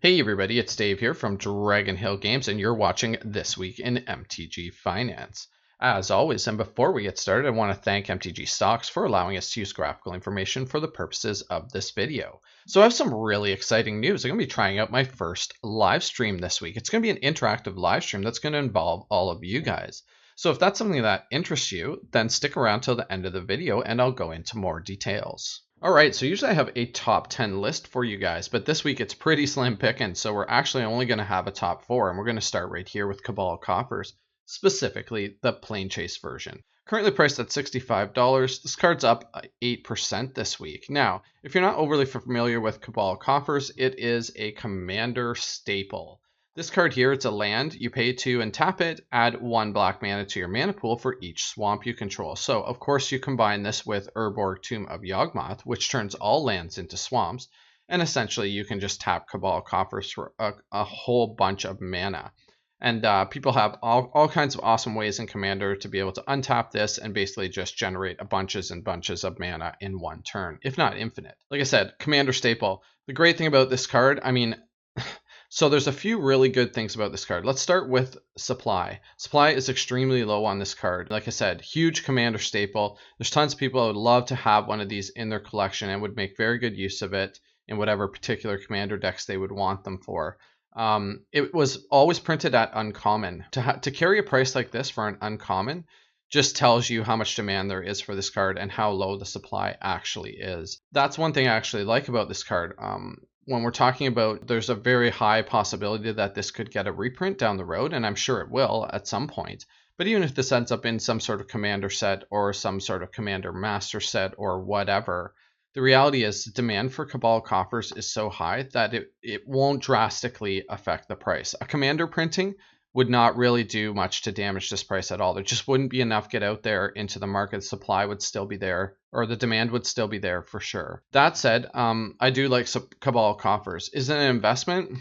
Hey everybody, it's Dave here from Dragonhill Games, and you're watching This Week in MTG Finance. As always, and before we get started, I want to thank MTG Stocks for allowing us to use graphical information for the purposes of this video. So I have some really exciting news. I'm going to be trying out my first live stream this week. It's going to be an interactive live stream that's going to involve all of you guys. So if that's something that interests you, then stick around till the end of the video and I'll go into more details. Alright, so usually I have a top 10 list for you guys, but this week it's pretty slim picking, so we're actually only going to have a top 4, and we're going to start right here with Cabal Coffers, specifically the Plane Chase version. Currently priced at $65, this card's up 8% this week. Now, if you're not overly familiar with Cabal Coffers, it is a commander staple. This card here, it's a land, you pay 2 and tap it, add 1 black mana to your mana pool for each swamp you control. So, of course, you combine this with Urborg Tomb of Yawgmoth, which turns all lands into swamps, and essentially you can just tap Cabal Coffers for a whole bunch of mana. And people have all kinds of awesome ways in Commander to be able to untap this and basically just generate bunches and bunches of mana in one turn, if not infinite. Like I said, Commander staple. The great thing about this card, so there's a few really good things about this card. Let's start with supply. Supply is extremely low on this card. Like I said, huge commander staple. There's tons of people that would love to have one of these in their collection and would make very good use of it in whatever particular commander decks they would want them for. It was always printed at uncommon. To carry a price like this for an uncommon just tells you how much demand there is for this card and how low the supply actually is. That's one thing I actually like about this card. When we're talking about, there's a very high possibility that this could get a reprint down the road, and I'm sure it will at some point. But even if this ends up in some sort of commander set or some sort of commander master set or whatever, the reality is demand for Cabal Coffers is so high that it won't drastically affect the price. A commander printing would not really do much to damage this price at all. There just wouldn't be enough get out there into the market. Supply would still be there, or the demand would still be there for sure. That said, I do like Cabal Coffers. Is it an investment?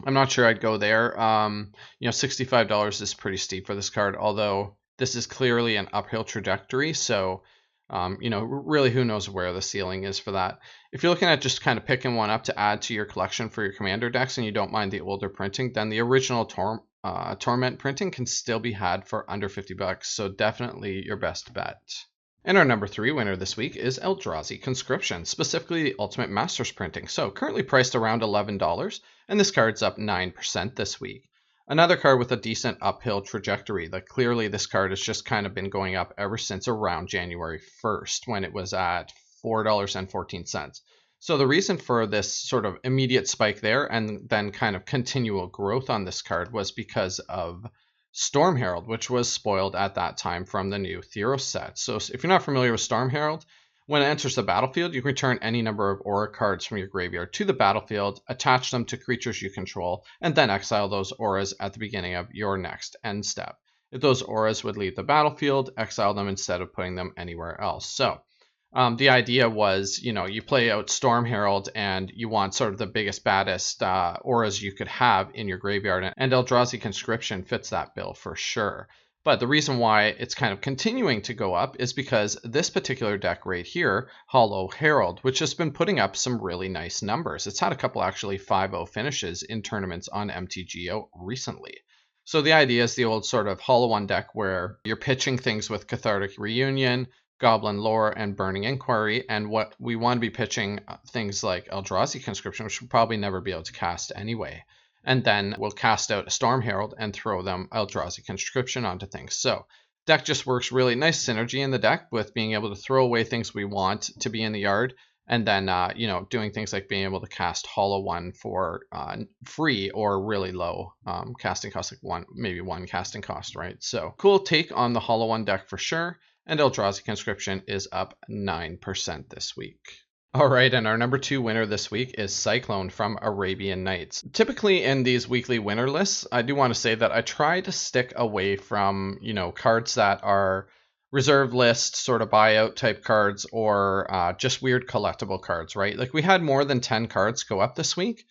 I'm not sure I'd go there. $65 is pretty steep for this card, although this is clearly an uphill trajectory. So, really who knows where the ceiling is for that. If you're looking at just kind of picking one up to add to your collection for your commander decks and you don't mind the older printing, then the original Torment printing can still be had for under $50, so definitely your best bet. And our number 3 winner this week is Eldrazi Conscription, specifically the Ultimate Masters printing. So currently priced around $11, and this card's up 9% this week. Another card with a decent uphill trajectory. Like clearly this card has just kind of been going up ever since around January 1st when it was at $4.14. So the reason for this sort of immediate spike there and then kind of continual growth on this card was because of Storm Herald, which was spoiled at that time from the new Theros set. So if you're not familiar with Storm Herald, when it enters the battlefield, you can return any number of aura cards from your graveyard to the battlefield, attach them to creatures you control, and then exile those auras at the beginning of your next end step. If those auras would leave the battlefield, exile them instead of putting them anywhere else. So the idea was, you play out Storm Herald and you want sort of the biggest, baddest auras you could have in your graveyard, and Eldrazi Conscription fits that bill for sure. But the reason why it's kind of continuing to go up is because this particular deck right here, Hollow Herald, which has been putting up some really nice numbers. It's had a couple actually 5-0 finishes in tournaments on MTG recently. So the idea is the old sort of Hollow 1 deck where you're pitching things with Cathartic Reunion, Goblin Lore, and Burning Inquiry, and what we want to be pitching things like Eldrazi Conscription, which we'll probably never be able to cast anyway. And then we'll cast out a Storm Herald and throw them Eldrazi Conscription onto things. So deck just works really nice synergy in the deck with being able to throw away things we want to be in the yard, and then doing things like being able to cast Hollow 1 for free or really low casting cost, like maybe one casting cost, right? So cool take on the Hollow 1 deck for sure. And Eldrazi Conscription is up 9% this week. All right, and our number 2 winner this week is Cyclone from Arabian Nights. Typically in these weekly winner lists, I do want to say that I try to stick away from, cards that are reserve list, sort of buyout type cards, or just weird collectible cards, right? Like we had more than 10 cards go up this week,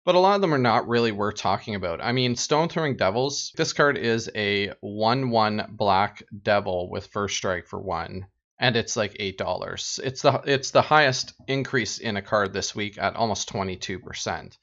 but a lot of them are not really worth talking about. Stone Throwing Devils, this card is a 1/1 black devil with first strike for 1. And it's like $8. It's the highest increase in a card this week at almost 22%.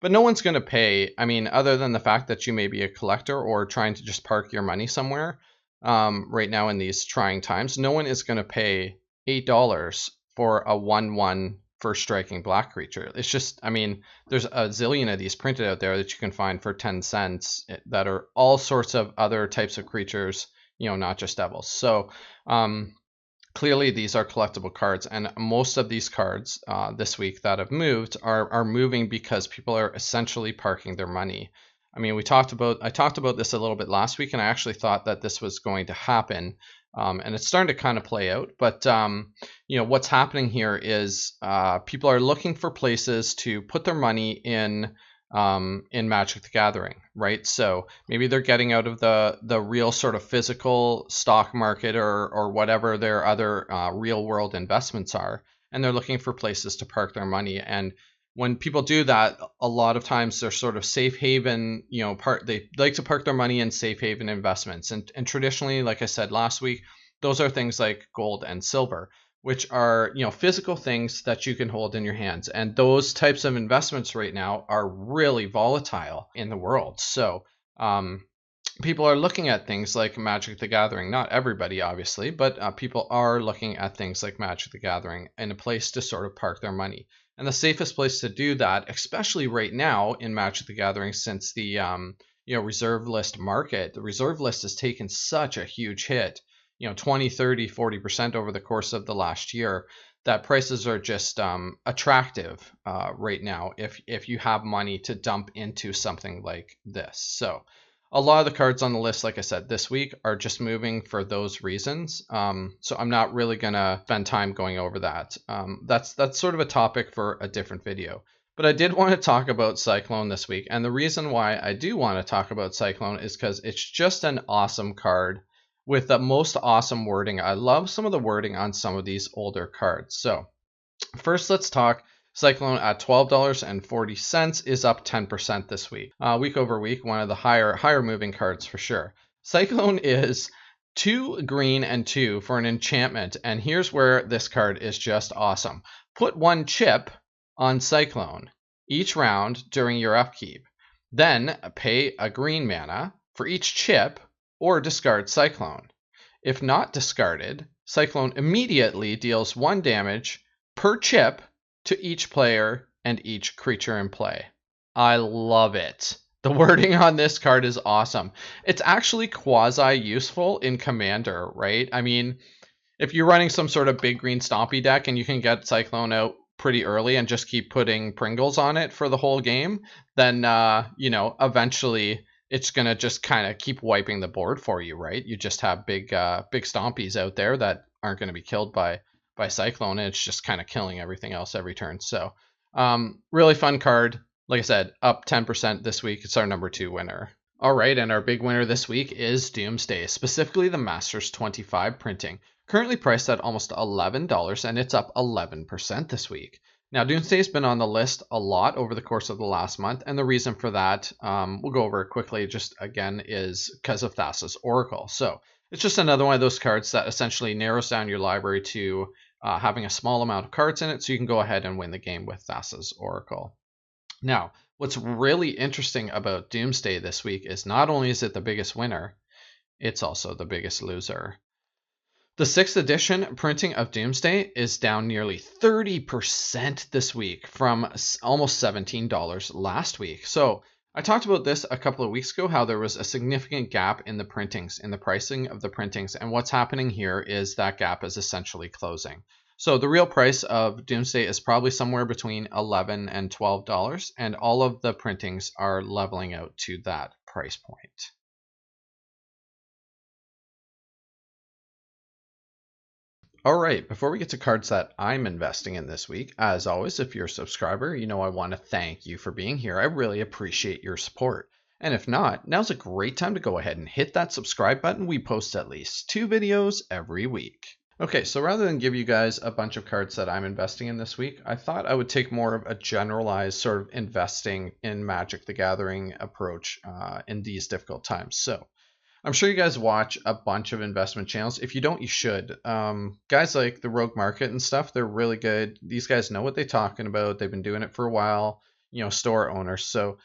But no one's going to pay, I mean, other than the fact that you may be a collector or trying to just park your money somewhere right now in these trying times, no one is going to pay $8 for a 1/1 first striking black creature. It's just, I mean, there's a zillion of these printed out there that you can find for 10 cents that are all sorts of other types of creatures, you know, not just devils. So clearly these are collectible cards, and most of these cards this week that have moved are moving because people are essentially parking their money. I mean, I talked about this a little bit last week, and I actually thought that this was going to happen. And it's starting to kind of play out. But, you know, what's happening here is people are looking for places to put their money in Magic the Gathering, right? So maybe they're getting out of the real sort of physical stock market or whatever their other real world investments are, and they're looking for places to park their money. And when people do that, a lot of times they're sort of safe haven, you know, they like to park their money in safe haven investments. And traditionally, like I said last week, those are things like gold and silver, which are, you know, physical things that you can hold in your hands. And those types of investments right now are really volatile in the world. So people are looking at things like Magic the Gathering. Not everybody, obviously, but people are looking at things like Magic the Gathering and a place to sort of park their money. And the safest place to do that, especially right now in Magic the Gathering, since the you know, reserve list market, the reserve list has taken such a huge hit, you know, 20, 30, 40% over the course of the last year, that prices are just attractive right now if you have money to dump into something like this. So a lot of the cards on the list, like I said, this week are just moving for those reasons. So I'm not really going to spend time going over that. That's sort of a topic for a different video. But I did want to talk about Cyclone this week. And the reason why I do want to talk about Cyclone is because it's just an awesome card with the most awesome wording. I love some of the wording on some of these older cards. So first, let's talk Cyclone at $12.40 is up 10% this week. Week over week, one of the higher moving cards for sure. Cyclone is 2 green and 2 for an enchantment, and here's where this card is just awesome. Put 1 chip on Cyclone each round during your upkeep. Then pay a green mana for each chip or discard Cyclone. If not discarded, Cyclone immediately deals 1 damage per chip to each player and each creature in play. I love it. The wording on this card is awesome. It's actually quasi-useful in Commander, right? I mean, if you're running some sort of big green stompy deck and you can get Cyclone out pretty early and just keep putting Pringles on it for the whole game, then, you know, eventually it's going to just kind of keep wiping the board for you, right? You just have big stompies out there that aren't going to be killed by Cyclone, and it's just kind of killing everything else every turn. So really fun card. Like I said, up 10% this week. It's our number 2 winner. All right, and our big winner this week is Doomsday, specifically the Masters 25 printing. Currently priced at almost $11, and it's up 11% this week. Now, Doomsday's been on the list a lot over the course of the last month, and the reason for that, we'll go over it quickly, just again, is because of Thassa's Oracle. So it's just another one of those cards that essentially narrows down your library to having a small amount of cards in it, so you can go ahead and win the game with Thassa's Oracle. Now, what's really interesting about Doomsday this week is not only is it the biggest winner, it's also the biggest loser. The 6th edition printing of Doomsday is down nearly 30% this week from almost $17 last week. So I talked about this a couple of weeks ago, how there was a significant gap in the printings, in the pricing of the printings. And what's happening here is that gap is essentially closing. So the real price of Doomsday is probably somewhere between $11 and $12, and all of the printings are leveling out to that price point. All right, before we get to cards that I'm investing in this week, as always, if you're a subscriber, you know I want to thank you for being here. I really appreciate your support. And if not, now's a great time to go ahead and hit that subscribe button. We post at least 2 videos every week. Okay, so rather than give you guys a bunch of cards that I'm investing in this week, I thought I would take more of a generalized sort of investing in Magic the Gathering approach in these difficult times. So I'm sure you guys watch a bunch of investment channels. If you don't, you should. Guys like the Rogue Market and stuff, they're really good. These guys know what they're talking about. They've been doing it for a while. store owners. So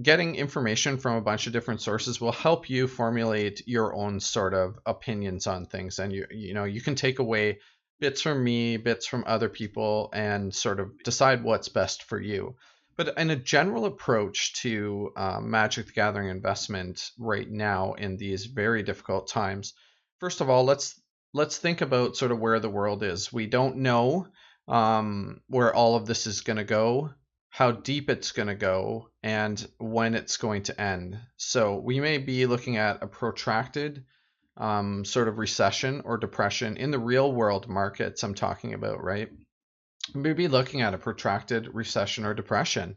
getting information from a bunch of different sources will help you formulate your own sort of opinions on things. And you can take away bits from me, bits from other people, and sort of decide what's best for you. But in a general approach to Magic the Gathering investment right now in these very difficult times, first of all, let's think about sort of where the world is. We don't know where all of this is going to go, how deep it's going to go, and when it's going to end. So we may be looking at a protracted sort of recession or depression in the real world markets I'm talking about, right? We'd be looking at a protracted recession or depression.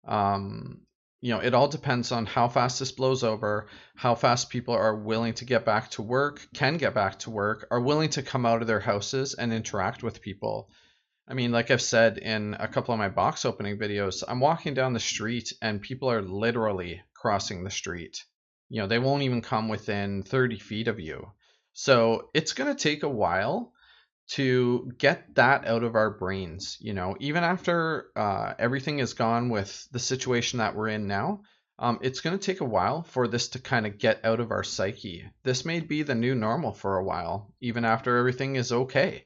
It all depends on how fast this blows over, how fast people are willing to get back to work, can get back to work, are willing to come out of their houses and interact with people. I mean, like I've said in a couple of my box opening videos, I'm walking down the street and people are literally crossing the street. They won't even come within 30 feet of you. So it's going to take a while to get that out of our brains. Even after everything is gone with the situation that we're in now, it's going to take a while for this to kind of get out of our psyche. This may be the new normal for a while, even after everything is okay.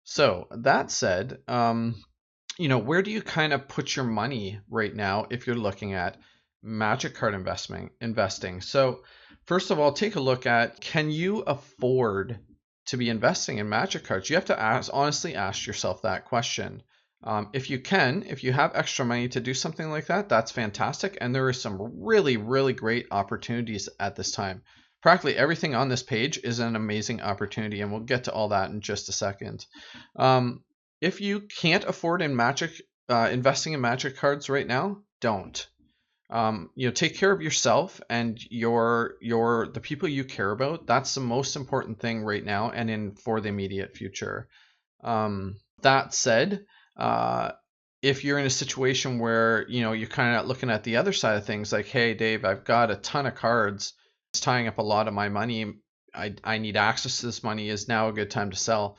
So that said, where do you kind of put your money right now if you're looking at Magic card investing? So first of all, take a look at, can you afford to be investing in Magic cards? You have to honestly ask yourself that question. If you have extra money to do something like that, that's fantastic. And there are some really, really great opportunities at this time. Practically everything on this page is an amazing opportunity, and we'll get to all that in just a second. If you can't afford investing in Magic cards right now, don't. Take care of yourself and the people you care about. That's the most important thing right now and for the immediate future. That said, if you're in a situation where you're kind of looking at the other side of things, like, hey Dave, I've got a ton of cards, it's tying up a lot of my money, I need access to this money, is now a good time to sell?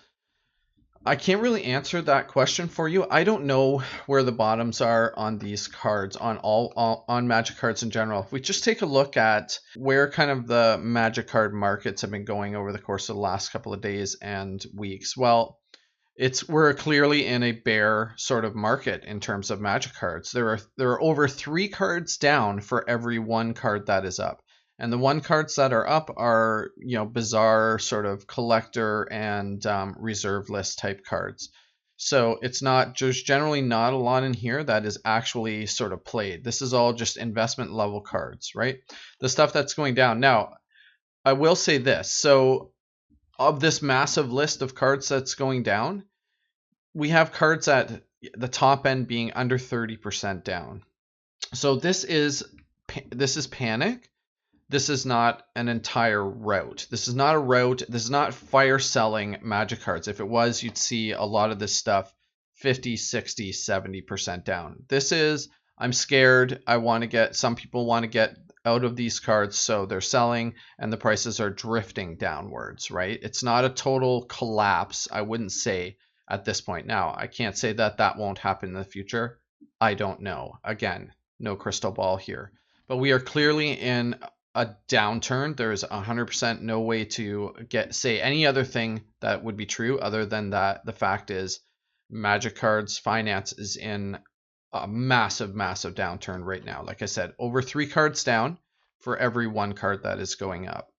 I can't really answer that question for you. I don't know where the bottoms are on these cards, on Magic cards in general. If we just take a look at where kind of the Magic card markets have been going over the course of the last couple of days and weeks, well, we're clearly in a bear sort of market in terms of Magic cards. There are over 3 cards down for every 1 card that is up. And the 1 cards that are up are, bizarre sort of collector and reserve list type cards. So there's generally not a lot in here that is actually sort of played. This is all just investment level cards, right? The stuff that's going down. Now, I will say this. So of this massive list of cards that's going down, we have cards at the top end being under 30% down. So this is panic. This is not an entire rout. This is not a rout. This is not fire selling Magic cards. If it was, you'd see a lot of this stuff 50, 60, 70% down. This is, I'm scared. Some people want to get out of these cards, so they're selling and the prices are drifting downwards, right? It's not a total collapse, I wouldn't say at this point. Now, I can't say that won't happen in the future. I don't know. Again, no crystal ball here. But we are clearly in a downturn. There's 100% no way to say any other thing that would be true other than that the fact is Magic cards finance is in a massive downturn right now. Like I said, over 3 cards down for every 1 card that is going up.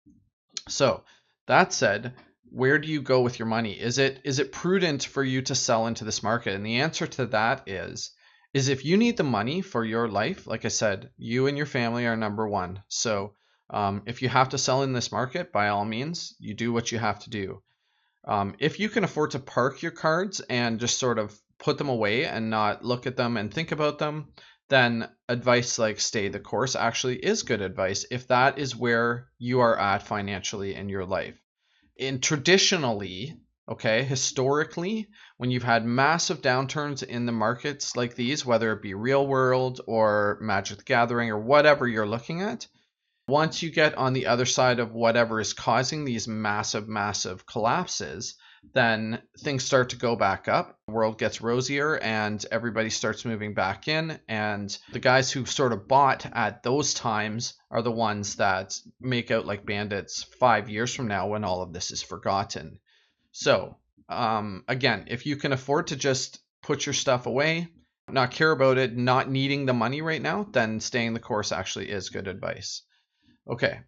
So that said, where do you go with your money? Is it prudent for you to sell into this market? And the answer to that is if you need the money for your life, like I said, you and your family are number one. So if you have to sell in this market, by all means, you do what you have to do. If you can afford to park your cards and just sort of put them away and not look at them and think about them, then advice like stay the course actually is good advice if that is where you are at financially in your life. Traditionally, historically, when you've had massive downturns in the markets like these, whether it be real world or Magic the Gathering or whatever you're looking at, once you get on the other side of whatever is causing these massive collapses, then things start to go back up. The world gets rosier and everybody starts moving back in. And the guys who sort of bought at those times are the ones that make out like bandits 5 years from now when all of this is forgotten. So, again, if you can afford to just put your stuff away, not care about it, not needing the money right now, then staying the course actually is good advice. Okay.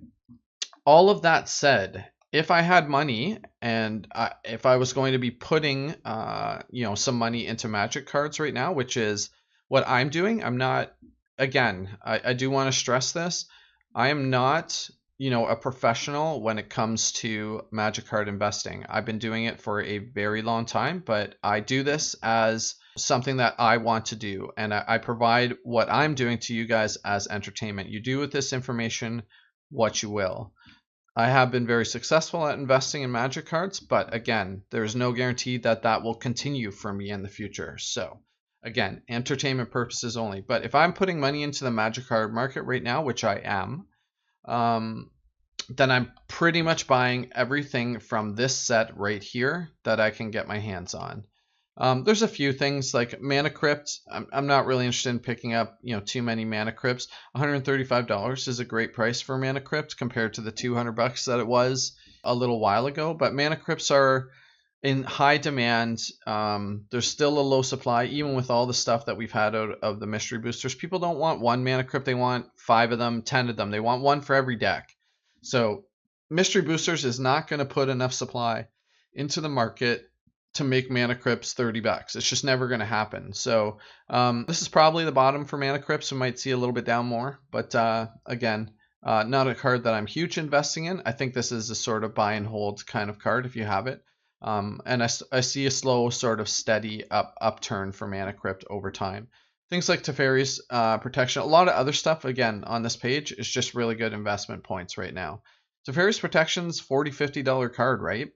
All of that said, if I had money and if I was going to be putting, some money into Magic cards right now, which is what I'm doing, I'm not, again, I do want to stress this. I am not, a professional when it comes to Magic card investing. I've been doing it for a very long time, but I do this as something that I want to do. And I provide what I'm doing to you guys as entertainment. You do with this information what you will. I have been very successful at investing in Magic cards, but again, there's no guarantee that that will continue for me in the future. So again, entertainment purposes only. But if I'm putting money into the Magic card market right now, which I am, then I'm pretty much buying everything from this set right here that I can get my hands on. There's a few things like Mana Crypt. I'm not really interested in picking up, too many Mana Crypts. $135 is a great price for Mana Crypt compared to the $200 that it was a little while ago. But Mana Crypts are in high demand. There's still a low supply, even with all the stuff that we've had out of the mystery boosters. People don't want one Mana Crypt. They want 5 of them, 10 of them. They want one for every deck. So mystery boosters is not going to put enough supply into the market to make Mana Crypts $30. It's just never going to happen. So this is probably the bottom for Mana Crypts. We might see a little bit down more, but again, not a card that I'm huge investing in. I think this is a sort of buy and hold kind of card if you have it. And I see a slow sort of steady upturn for Mana Crypt over time. Things like Teferi's Protection, a lot of other stuff, again, on this page is just really good investment points right now. Teferi's Protection's $40, $50 card, right?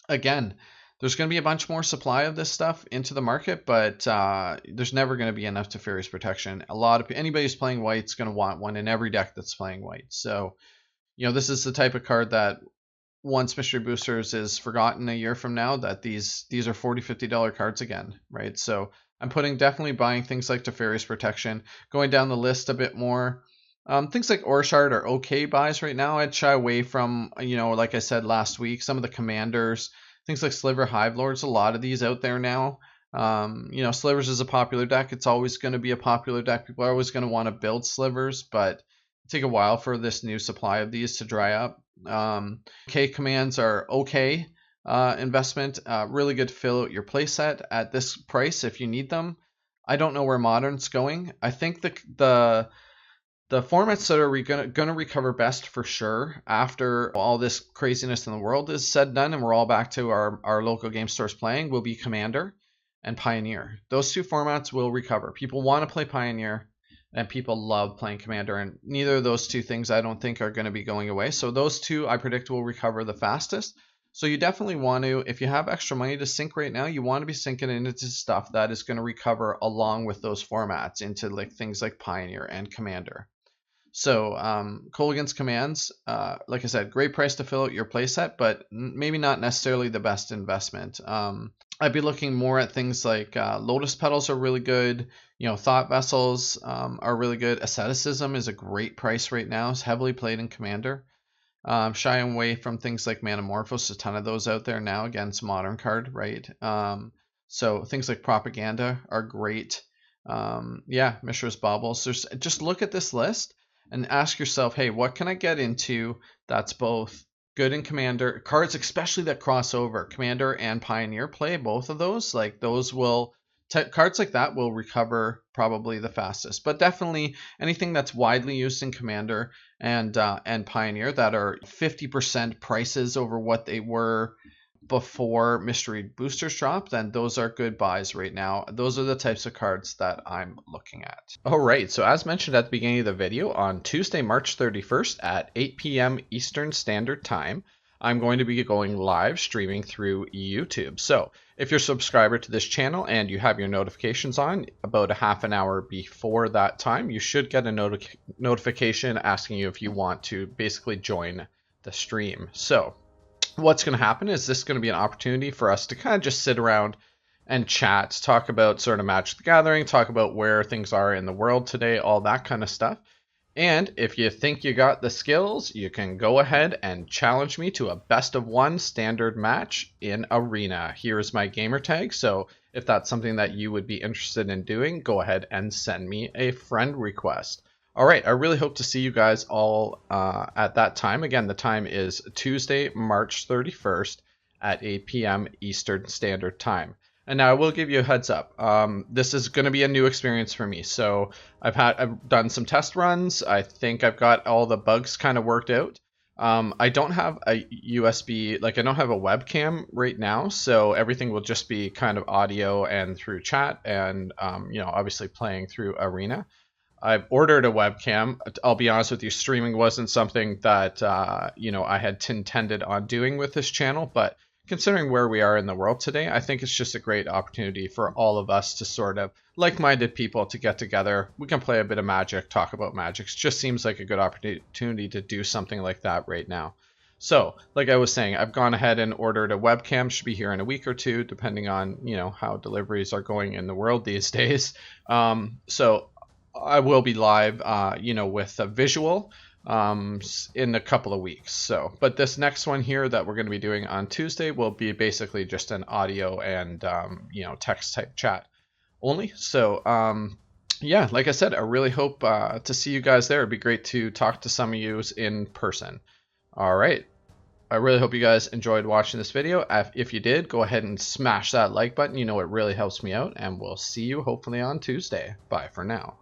Again, there's going to be a bunch more supply of this stuff into the market, but there's never going to be enough Teferi's Protection. Anybody who's playing white's going to want one in every deck that's playing white. So, this is the type of card that once Mystery Boosters is forgotten a year from now, that these are $40, $50 cards again, right? So I'm definitely buying things like Teferi's Protection. Going down the list a bit more, things like Orshard are okay buys right now. I'd shy away from, like I said last week, some of the commanders. Things like Sliver Hive Lords, a lot of these out there now. Slivers is a popular deck. It's always going to be a popular deck. People are always going to want to build Slivers, but it take a while for this new supply of these to dry up. K commands are okay investment. Really good to fill out your playset at this price if you need them. I don't know where Modern's going. I think the formats that are going to recover best for sure after all this craziness in the world is said and done and we're all back to our local game stores playing will be Commander and Pioneer. Those two formats will recover. People want to play Pioneer and people love playing Commander, and neither of those two things I don't think are going to be going away. So those two I predict will recover the fastest. So you definitely want to, if you have extra money to sink right now, you want to be sinking it into stuff that is going to recover along with those formats into things like Pioneer and Commander. So Kolaghan's Commands, like I said, great price to fill out your playset, but maybe not necessarily the best investment. I'd be looking more at things like Lotus Petals are really good. Thought Vessels are really good. Asceticism is a great price right now. It's heavily played in Commander. Shying away from things like Manamorphose, a ton of those out there now. Again, it's a modern card, right? So things like Propaganda are great. Mishra's Baubles. Just look at this list and ask yourself, hey, what can I get into that's both good in Commander? Cards especially that cross over. Commander and Pioneer play both of those. Cards like that will recover probably the fastest. But definitely anything that's widely used in Commander and Pioneer that are 50% prices over what they were before mystery boosters drop, then those are good buys right now. Those are the types of cards that I'm looking at. All right, so as mentioned at the beginning of the video, on Tuesday, March 31st at 8 p.m. Eastern Standard Time, I'm going to be going live streaming through YouTube. So if you're a subscriber to this channel and you have your notifications on, about a half an hour before that time, you should get a notification asking you if you want to basically join the stream. So what's going to happen is this going to be an opportunity for us to kind of just sit around and chat, talk about sort of Magic the Gathering, talk about where things are in the world today, all that kind of stuff. And if you think you got the skills, you can go ahead and challenge me to a best of one standard match in Arena. Here is my gamer tag. So if that's something that you would be interested in doing, go ahead and send me a friend request. All right, I really hope to see you guys all at that time. Again, the time is Tuesday, March 31st at 8 p.m. Eastern Standard Time. And now I will give you a heads up. This is going to be a new experience for me. So I've done some test runs. I think I've got all the bugs kind of worked out. I don't have a USB, like I don't have a webcam right now. So everything will just be kind of audio and through chat and, obviously playing through Arena. I've ordered a webcam. I'll be honest with you, streaming wasn't something that, I had intended on doing with this channel, but considering where we are in the world today, I think it's just a great opportunity for all of us to sort of like-minded people to get together. We can play a bit of Magic, talk about Magic. It just seems like a good opportunity to do something like that right now. So, like I was saying, I've gone ahead and ordered a webcam. Should be here in a week or two, depending on, how deliveries are going in the world these days. So I will be live, with a visual in a couple of weeks. So, but this next one here that we're going to be doing on Tuesday will be basically just an audio and, text type chat only. So, yeah, like I said, I really hope to see you guys there. It'd be great to talk to some of you in person. All right. I really hope you guys enjoyed watching this video. If you did, go ahead and smash that like button. It really helps me out, and we'll see you hopefully on Tuesday. Bye for now.